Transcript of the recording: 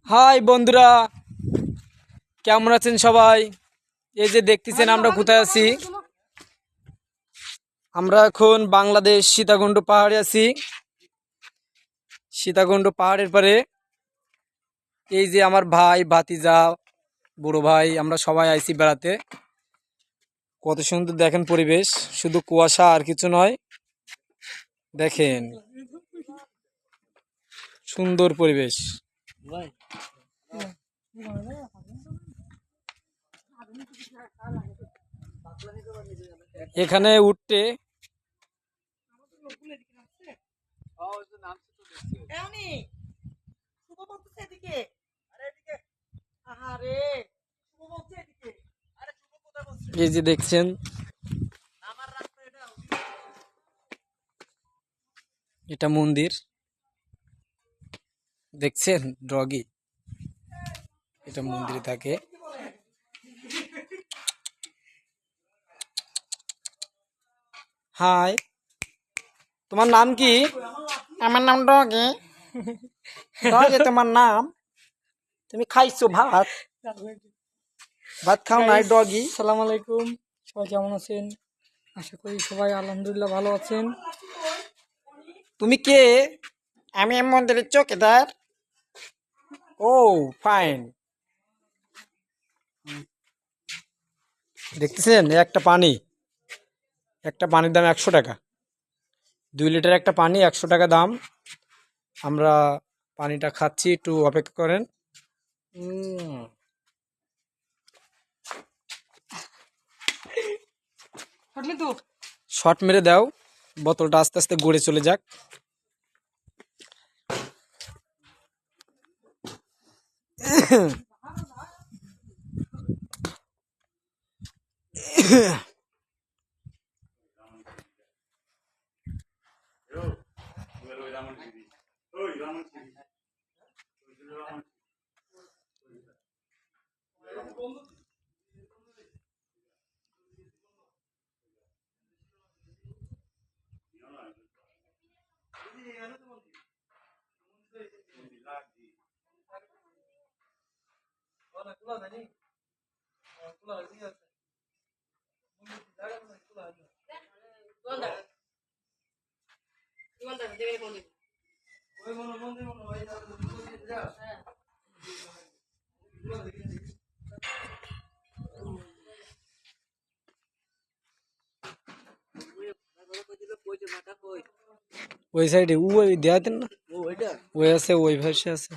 High বন্ধুরা, কেমন আছেন সবাই? এই যে দেখতেছেন আমরা কোথায় আছি। আমরা এখন বাংলাদেশ সীতাকুণ্ড পাহাড়ে আছি। সীতাকুণ্ড পাহাড়ের পরে এই যে আমার ভাই, ভাতিজা, বড় ভাই, আমরা সবাই আইছি বেড়াতে। কত সুন্দর দেখেন পরিবেশ, শুধু কুয়াশা আর কিছু নয়। দেখেন সুন্দর পরিবেশ। এখানে উঠতে এই যে দেখছেন, এটা মন্দির দেখছেন, ডগি এটা মন্দিরে থাকে। হাই, তোমার নাম কি? আমার নাম ডগি। ডগি তোমার নাম? তুমি খাইছো ভাত? ভাত খাও নাই ডগি? সালাম আলাইকুম, সবাই কেমন আছেন? আশা করি সবাই আলহামদুলিল্লাহ ভালো আছেন। তুমি কে? আমি এই মন্দিরের চৌকিদার। ও ফাইন। দেখতেছেন একটা পানি, একটা পানির দাম 100 টাকা। 2 লিটার একটা পানি 100 টাকা দাম। আমরা পানিটা খাচ্ছি, একটু অপেক্ষা করেন। শর্ট মেরে দাও, বোতলটা আস্তে আস্তে গড়ে চলে যাক। ওই সাইডে ওই দেখাতেন না, ওই আছে, ওই ভাষে আছে।